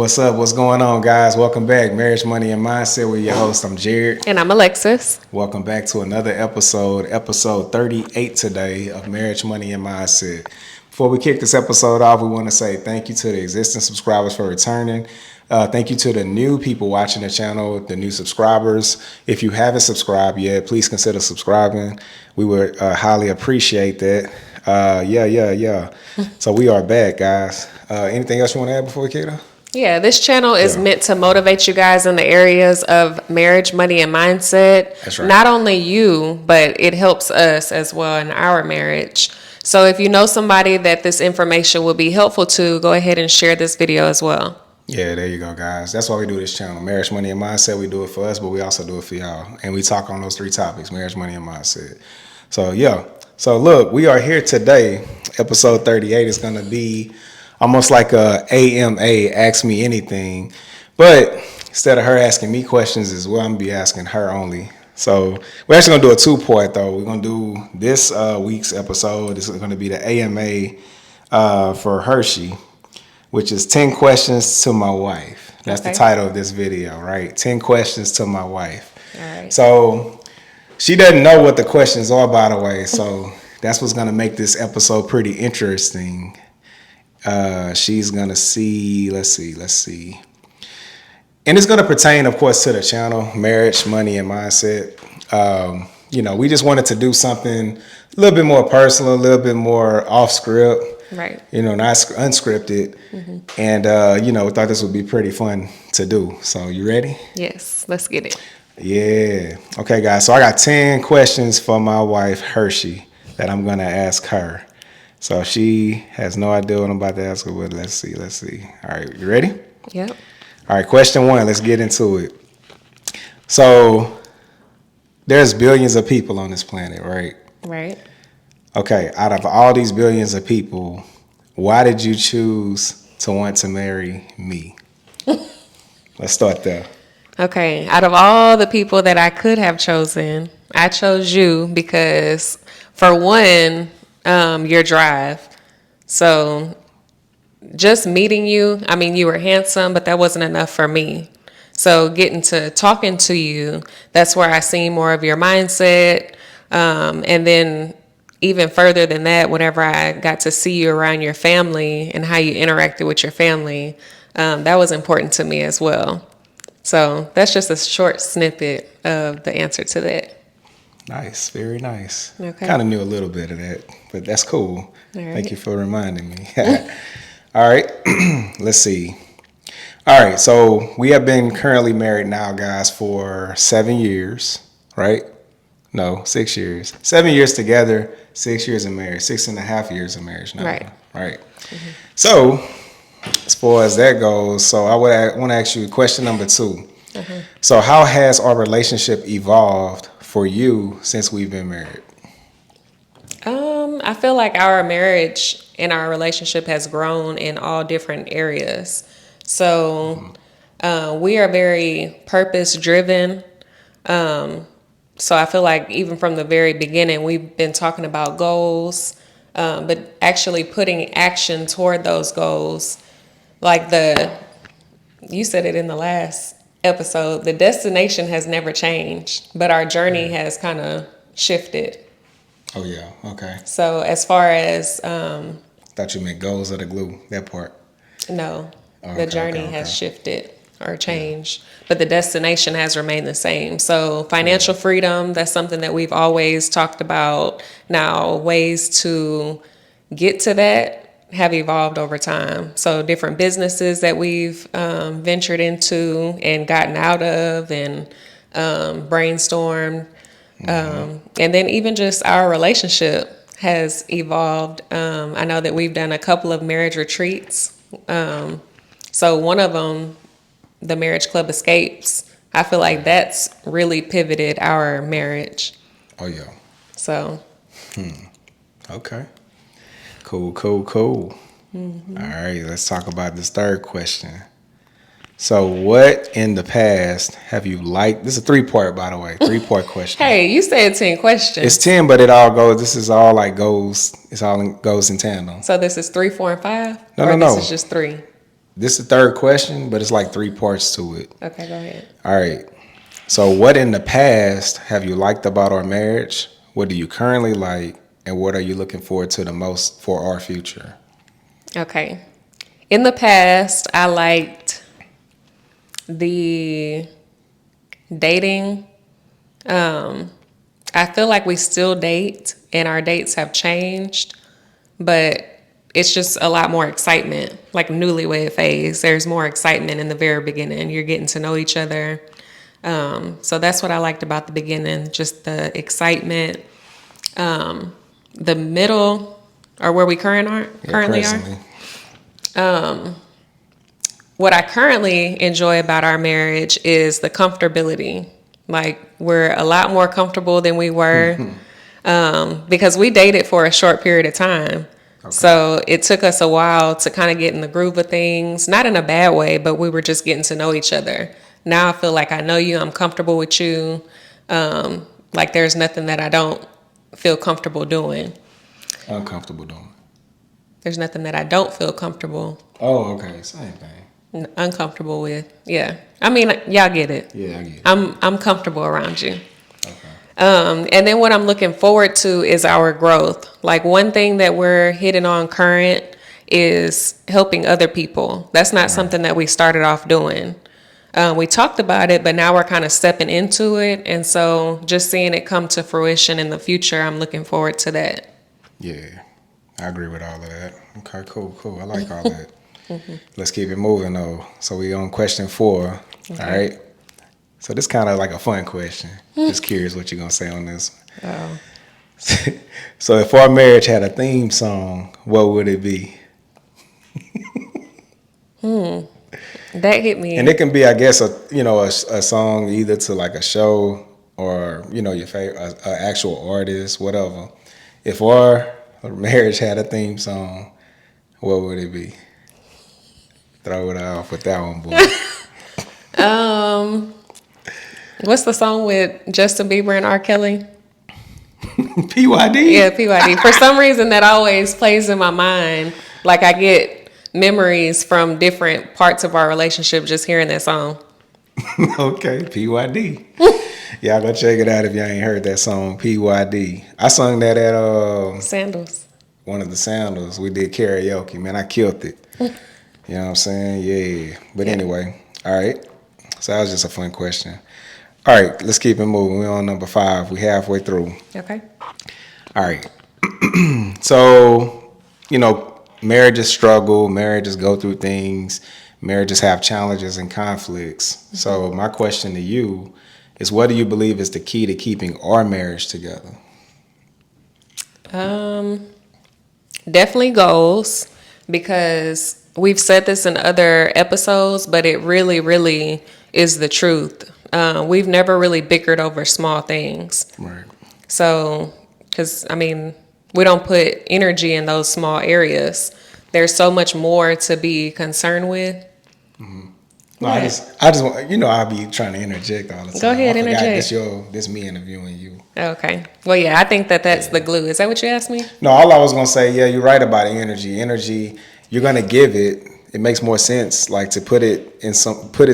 What's up? What's going on, guys? Welcome back. Marriage, Money, and Mindset with your host. I'm Jared. And I'm Alexis. Welcome back to another episode 38 today of Marriage, Money, and Mindset. Before we kick this episode off, we want to say thank you to the existing subscribers for returning. Thank you to the new people watching the channel, the new subscribers. If you haven't subscribed yet, please consider subscribing. We would highly appreciate that. Yeah. So we are back, guys. Anything else you want to add before we kick it off? Yeah, this channel is meant to motivate you guys in the areas of marriage, money, and mindset. That's right. Not only you, but it helps us as well in our marriage. So if you know somebody that this information will be helpful to, go ahead and share this video as well. Yeah, there you go, guys. That's why we do this channel. Marriage, money, and mindset. We do it for us, but we also do it for y'all. And we talk on those three topics, marriage, money, and mindset. So, yeah. So, look, we are here today. Episode 38 is going to be almost like a AMA, Ask Me Anything. But instead of her asking me questions as well, I'm going to be asking her only. So we're actually going to do a two-part, though. We're going to do this week's episode. This is going to be the AMA for Hershey, which is 10 questions to my wife. That's the title of this video, right? 10 questions to my wife. All right. So she doesn't know what the questions are, by the way. So that's what's going to make this episode pretty interesting. She's going to see, let's see. And it's going to pertain, of course, to the channel, marriage, money, and mindset. We just wanted to do something a little bit more personal, a little bit more off script. Right. Not unscripted. Mm-hmm. And, we thought this would be pretty fun to do. So you ready? Yes, let's get it. Yeah. Okay, guys. So I got 10 questions for my wife, Hershey, that I'm going to ask her. So she has no idea what I'm about to ask her, but let's see. All right, you ready? Yep. All right, question one, let's get into it. So there's billions of people on this planet, right? Right. Okay, out of all these billions of people, why did you choose to want to marry me? Let's start there. Okay, out of all the people that I could have chosen, I chose you because, for one, your drive. So just meeting you, I mean, you were handsome, but that wasn't enough for me. So getting to talking to you, that's where I seen more of your mindset. And then even further than that, whenever I got to see you around your family and how you interacted with your family, that was important to me as well. So that's just a short snippet of the answer to that. Nice, very nice. Okay. Kind of knew a little bit of that, but that's cool. All right. Thank you for reminding me. All right, let's see. All right, so we have been currently married now, guys, for 7 years, right? No, 6 years. 7 years together, 6 years of marriage, 6.5 years of marriage now. Right. Mm-hmm. So as far as that goes, so I want to ask you question number 2. Mm-hmm. So how has our relationship evolved for you since we've been married? I feel like our marriage and our relationship has grown in all different areas. So we are very purpose driven. So I feel like even from the very beginning, we've been talking about goals, but actually putting action toward those goals. Like you said it in the last episode, the destination has never changed, but our journey has kind of shifted. Oh, yeah. Okay. So as far as... thought you meant goals of the glue, that part. No, Okay, the journey has shifted or changed, but the destination has remained the same. So financial freedom, that's something that we've always talked about. Now, ways to get to that have evolved over time. So different businesses that we've ventured into and gotten out of and brainstormed. And then even just our relationship has evolved. I know that we've done a couple of marriage retreats. So one of them, the Marriage Club Escapes, I feel like that's really pivoted our marriage. Oh, yeah. So. Okay. Cool. Mm-hmm. All right, let's talk about this third question. So what in the past have you liked? This is a 3-part, by the way, 3-part question. Hey, you said 10 questions. It's 10, but it all goes, this is all like goes, goes in tandem. So this is 3, 4, and 5? No. This is just 3? this is the third question, but it's like three parts to it. Okay, go ahead. All right. So, what in the past have you liked about our marriage? What do you currently like? And what are you looking forward to the most for our future? Okay. In the past, I liked the dating. I feel like we still date and our dates have changed, but it's just a lot more excitement, like newlywed phase. There's more excitement in the very beginning. You're getting to know each other. So that's what I liked about the beginning, just the excitement. The middle, or where we currently are. Presently. What I currently enjoy about our marriage is the comfortability. Like, we're a lot more comfortable than we were because we dated for a short period of time. Okay. So it took us a while to kind of get in the groove of things, not in a bad way, but we were just getting to know each other. Now I feel like I know you, I'm comfortable with you. Like, there's nothing that I don't feel comfortable doing. Uncomfortable doing. There's nothing that I don't feel comfortable. Oh, okay. Same thing. Uncomfortable with. Yeah. I mean, y'all get it. Yeah, I get it. I'm comfortable around you. Okay. And then what I'm looking forward to is our growth. Like, one thing that we're hitting on current is helping other people. That's not something that we started off doing. We talked about it, but now we're kind of stepping into it. And so just seeing it come to fruition in the future, I'm looking forward to that. Yeah, I agree with all of that. Okay, cool. I like all that. Let's keep it moving, though. So we on question 4. Okay. All right. So this kind of like a fun question. Just curious what you're going to say on this one. Oh. So if our marriage had a theme song, what would it be? That hit me. And it can be, I guess, a song either to like a show or, your favorite, an actual artist, whatever. If our marriage had a theme song, what would it be? Throw it off with that one, boy. What's the song with Justin Bieber and R. Kelly? PYD? Yeah, PYD. For some reason, that always plays in my mind. Like, I get memories from different parts of our relationship just hearing that song. Okay, PYD. Y'all go check it out if y'all ain't heard that song, PYD. I sung that at Sandals. one of the Sandals. We did karaoke. Man, I killed it. You know what I'm saying? Yeah. But anyway, all right. So that was just a fun question. All right, let's keep it moving. We're on number 5. We halfway through. Okay. All right. So, marriages struggle. Marriages go through things. Marriages have challenges and conflicts. Mm-hmm. So my question to you is, what do you believe is the key to keeping our marriage together? Definitely goals, because we've said this in other episodes, but it really, really is the truth. We've never really bickered over small things. Right. So, because, we don't put energy in those small areas. There's so much more to be concerned with. Mm-hmm. No, I just want, I'll be trying to interject all the time. Go ahead, interject. This me interviewing you. Okay. Well, yeah, I think that's the glue. Is that what you asked me? No, all I was going to say, yeah, you're right about energy. Energy, you're going to give it. It makes more sense, like, to put it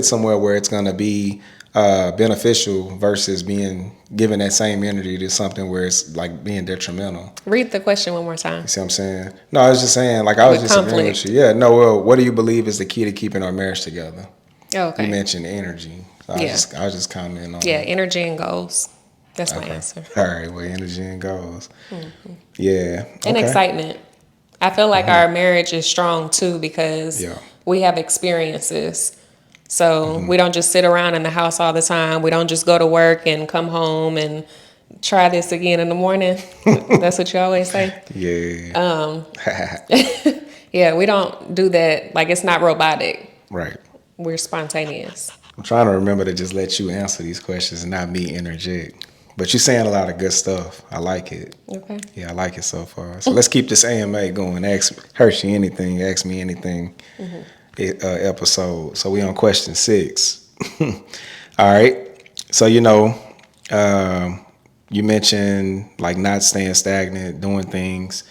somewhere where it's going to be beneficial versus being given that same energy to something where it's like being detrimental. Read the question one more time. You see what I'm saying? No, I was just saying, like, I was just agreeing with you. Yeah, no, well, what do you believe is the key to keeping our marriage together? Oh, okay. You mentioned energy. So I was just commenting on that. Energy and goals. That's my answer. All right, well, energy and goals. Mm-hmm. Yeah. Okay. And excitement. I feel like our marriage is strong too because we have experiences. So we don't just sit around in the house all the time. We don't just go to work and come home and try this again in the morning. That's what you always say? Yeah. Yeah, we don't do that. Like, it's not robotic. Right. We're spontaneous. I'm trying to remember to just let you answer these questions and not me interject. But you're saying a lot of good stuff. I like it. Okay. Yeah, I like it so far. So let's keep this AMA going. Ask Hershey anything. Ask me anything. Episode. So we on question 6. All right. So, you mentioned like not staying stagnant, doing things.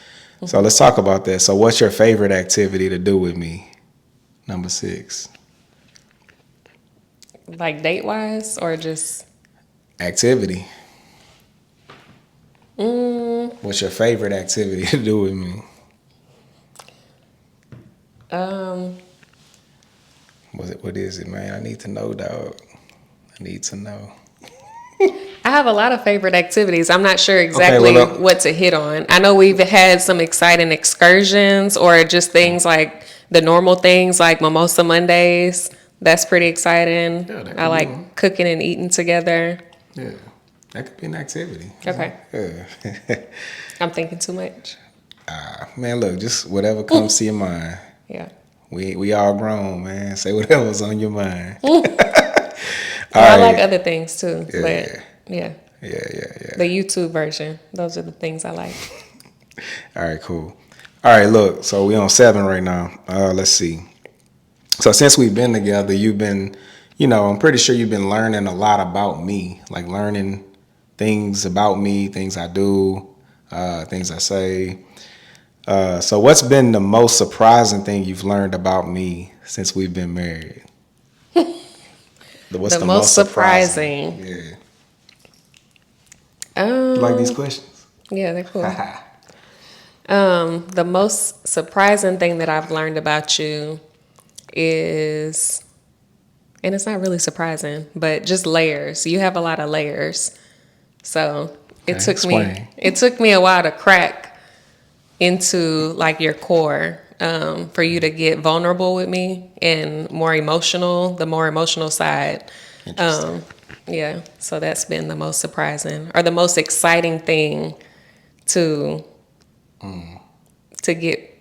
So let's talk about that. So what's your favorite activity to do with me? Number 6. Like date wise or just Activity. What's your favorite activity to do with me? um What is it, man? I need to know, dog. I need to know. I have a lot of favorite activities. I'm not sure Okay, exactly well, what to hit on. I know we've had some exciting excursions or just things like the normal things like Mimosa Mondays. That's pretty exciting. yeah, that I could be one. like cooking and eating together. Yeah, that could be an activity. Okay. Yeah. I'm thinking too much. Man, look, just whatever comes to your mind. Yeah. We all grown, man. Say whatever's on your mind. All Well, I like right. other things too, but Yeah. yeah, Yeah. the YouTube version. Those are the things I like. All right, cool. All right, look. So we on 7 right now. Let's see. So since we've been together, you've been, I'm pretty sure you've been learning a lot about me, like learning things about me, things I do, things I say. So what's been the most surprising thing you've learned about me since we've been married? What's The the most most surprising? surprising. Yeah. You like these questions? Yeah, they're cool. The most surprising thing that I've learned about you is, and it's not really surprising, but just layers. You have a lot of layers. So Okay, explain. it took me a while to crack into like your core, for you to get vulnerable with me and the more emotional side. Interesting. Yeah. So that's been the most surprising or the most exciting thing to to get.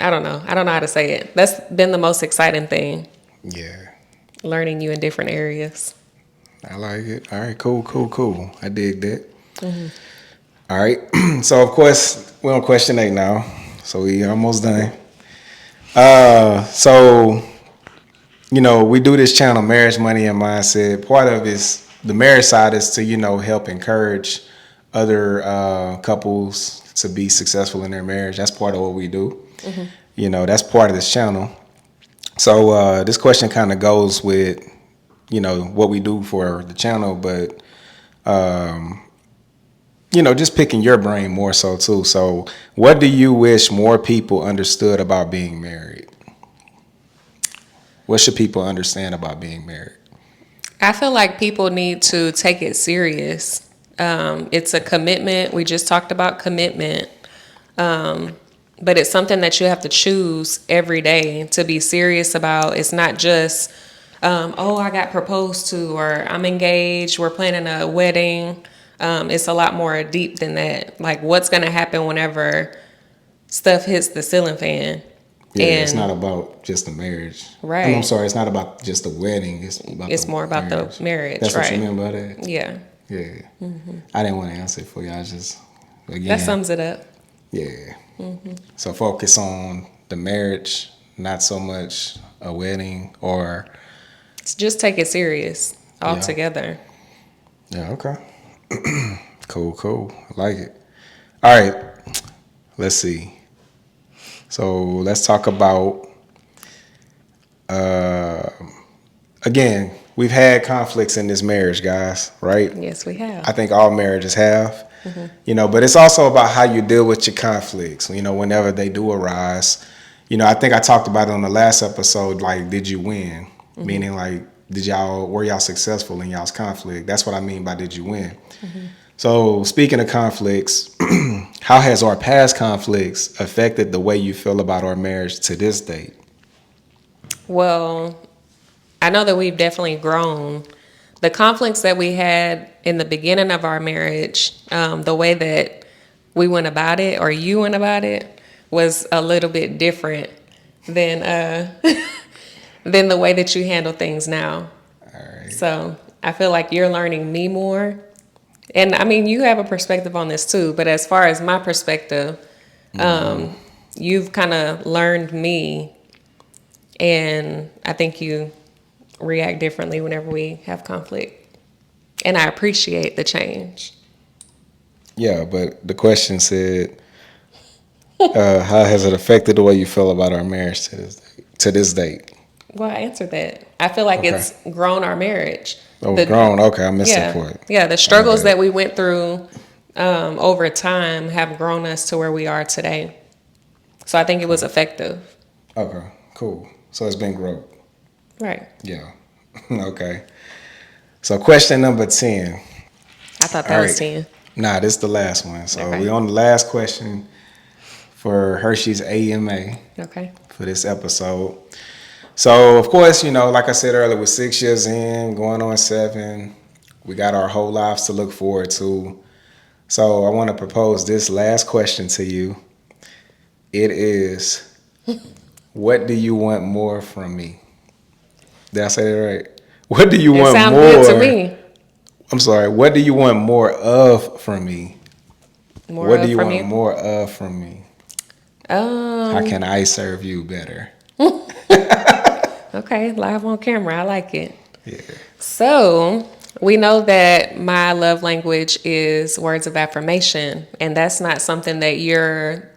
I don't know. I don't know how to say it. That's been the most exciting thing, Yeah, learning you in different areas. I like it. All right, cool. I dig that. All right. So of course we're on question 8 now. So we almost done. So we do this channel, Marriage, Money, and Mindset. Part of is the marriage side is to help encourage other couples to be successful in their marriage. That's part of what we do. That's part of this channel. So this question kind of goes with what we do for the channel, but just picking your brain more so too. So what do you wish more people understood about being married? What should people understand about being married? I feel like people need to take it serious. It's a commitment. We just talked about commitment. But it's something that you have to choose every day to be serious about. It's not just, I got proposed to, or I'm engaged, we're planning a wedding. It's a lot more deep than that. Like, what's going to happen whenever stuff hits the ceiling fan? Yeah, And it's not about just the marriage. Right. I'm sorry, it's not about just the wedding. It's more about marriage. the marriage. That's right. what you mean by that? Yeah. Yeah. I didn't want to answer it for you. I just, again. That sums it up. Yeah. So focus on the marriage, not so much a wedding or. Just take it serious altogether. Yeah, okay. Cool. I like it. All right. Let's see. So let's talk about, again, we've had conflicts in this marriage, guys, right? Yes, we have. I think all marriages have, but it's also about how you deal with your conflicts, whenever they do arise. I think I talked about it on the last episode, like, did you win? Meaning, like, were y'all successful in y'all's conflict? That's what I mean by did you win? So speaking of conflicts, how has our past conflicts affected the way you feel about our marriage to this date? Well, I know that we've definitely grown. The conflicts that we had in the beginning of our marriage, the way that we went about it, or you went about it, was a little bit different than than the way that you handle things now. All right. So I feel like you're learning me more. And I mean, you have a perspective on this too, but as far as my perspective, you've kind of learned me, and I think you react differently whenever we have conflict. And I appreciate the change. Yeah, but the question said, how has it affected the way you feel about our marriage to this date? Well, I answered that. I feel like Okay. it's grown our marriage. Oh, The grown. Okay, I missed that Yeah, part. yeah. The My struggles bad. that we went through over time have grown us to where we are today. So I think it was effective. Okay, cool. So it's been growth. Right. Yeah. Okay. So question number 10. I thought All that was right. 10. Nah, this is the last one. So we Okay. on the last question for Hershey's AMA Okay. for this episode. So of course, like I said earlier, we're 6 years in, going on 7. We got our whole lives to look forward to. So I want to propose this last question to you. It is, what do you want more from me? Did I say that right? What do you It want sounds good to more? me. I'm sorry. What do you want more of from me? More What do of you from want you. more of from me? How Um. can I serve you better? Okay. Live on camera. I like it. Yeah. So we know that my love language is words of affirmation, and that's not something that your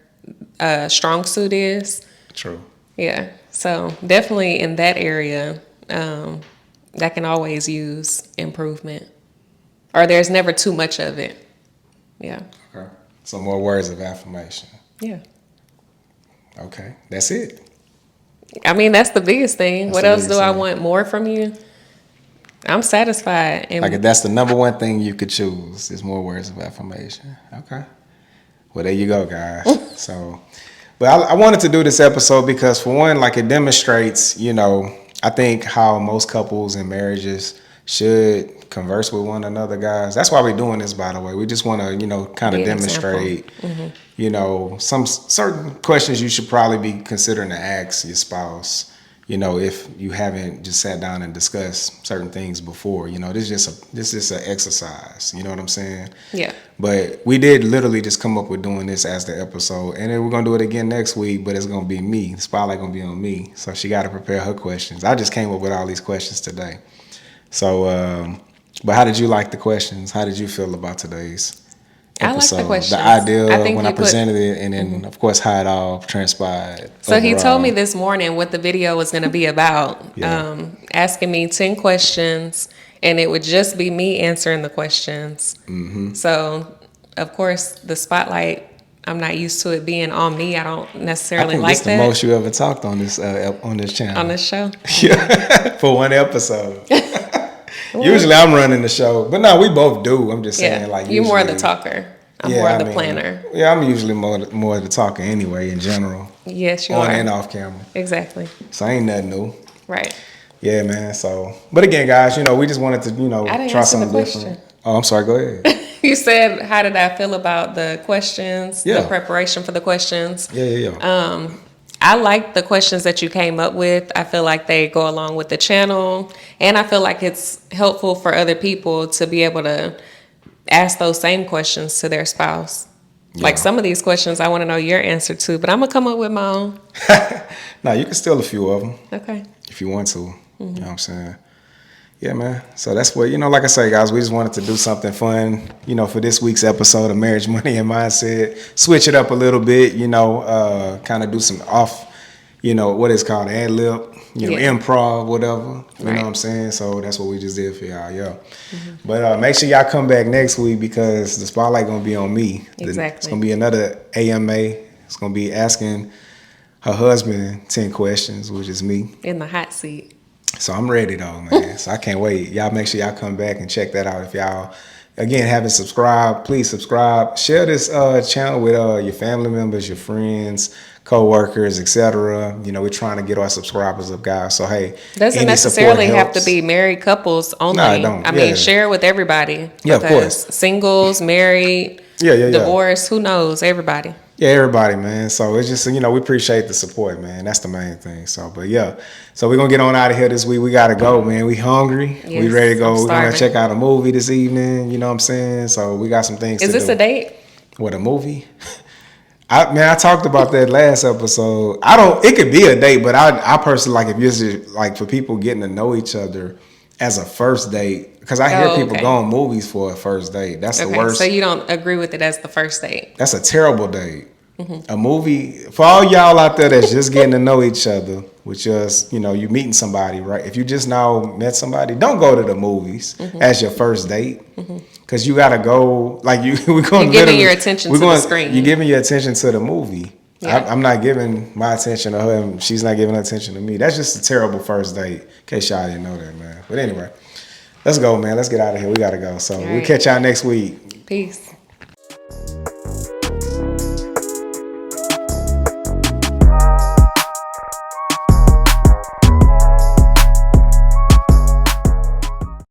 strong suit is. True. Yeah. So definitely in that area, that can always use improvement, or there's never too much of it. Yeah. Okay. Some more words of affirmation. Yeah. Okay. That's it. I mean, that's the biggest thing. That's What the else do biggest I thing. want more from you? I'm satisfied. Like if And that's the number one thing you could choose, is more words of affirmation. Okay. Well, there you go, guys. So, but I wanted to do this episode because, for one, like it demonstrates, I think how most couples and marriages should converse with one another, guys. That's why we're doing this, by the way. We just want to, kind be of an example. demonstrate, some certain questions you should probably be considering to ask your spouse. If you haven't just sat down and discussed certain things before, this is just an exercise. You know what I'm saying? Yeah. But we did literally just come up with doing this as the episode, and then we're gonna do it again next week. But it's gonna be me. The spotlight gonna be on me, so she got to prepare her questions. I just came up with all these questions today. So, but how did you like the questions? How did you feel about today's I like the episode? questions. The idea I think when I you put. presented it, and then of course how it all transpired. So he told me overall. this morning what the video was going to be about, Yeah. asking me 10 questions, and it would just be me answering the questions. Mm-hmm. So, of course, the spotlight, I'm not used to it being on me. I don't I necessarily think like this the that most you ever talked on this channel. on this show. Yeah, for one episode. Usually I'm running the show, but no, we both do. I'm just saying, Yeah, like you're more the usually- talker. I'm more I the mean, planner. Yeah, I'm usually more the talker anyway, in general, Yes, you on are. and off camera. Exactly. So ain't nothing new. Right. Yeah, man. So, but again, guys, we just wanted to, I didn't try answer the something question. different. Oh, I'm sorry. Go ahead. You said, how did I feel about the questions, Yeah. the preparation for the questions? Yeah. I like the questions that you came up with. I feel like they go along with the channel, and I feel like it's helpful for other people to be able to ask those same questions to their spouse. Like Yeah. some of these questions I want to know your answer to, but I'm going to come up with my own. No, you can steal a few of them Okay. if you want to. You know what I'm saying? Yeah, man. So that's what, like I say, guys, we just wanted to do something fun, for this week's episode of Marriage, Money, and Mindset. Switch it up a little bit, kind of do some off, what is called ad lib, Yeah. improv, whatever. You Right. know what I'm saying? So that's what we just did for y'all, yeah. But make sure y'all come back next week because the spotlight going to be on me. Exactly. It's going to be another AMA. It's going to be asking her husband 10 questions, which is me. In the hot seat. So I'm ready though, man. So I can't wait. Y'all make sure y'all come back and check that out. If y'all, again, haven't subscribed, please subscribe. Share this channel with your family members, your friends, co-workers, etc. We're trying to get our subscribers up, guys. So hey, Doesn't any necessarily support have to helps. be married couples only. No, it don't. I mean, Yeah. share with everybody. Yeah, of because course. Singles, married, Yeah. divorced, who knows? Everybody. Yeah, everybody, man. So it's just, we appreciate the support, man. That's the main thing. So, but yeah. So we're going to get on out of here this week. We got to go, man. We hungry. We Yes, ready to go. I'm We're going to starving. check out a movie this evening. You know what I'm saying? So we got some things to Is do. this a date? What, a movie? I talked about that last episode. It could be a date, but I personally like if you're just, like for people getting to know each other as a first date, because I hear people Okay. go on movies for a first date. That's the Okay, worst. so you don't agree with it as the first date. That's a terrible date. A movie, for all y'all out there that's just getting to know each other, with just, you meeting somebody, right? If you just now met somebody, don't go to the movies as your first date. Because you got to go, like, we're going You're giving your attention to the screen. You're giving your attention to the movie. Yeah. I'm not giving my attention to her, and she's not giving her attention to me. That's just a terrible first date, in case y'all didn't know that, man. But anyway, let's go, man. Let's get out of here. We got to go. So we'll catch y'all next week. Peace.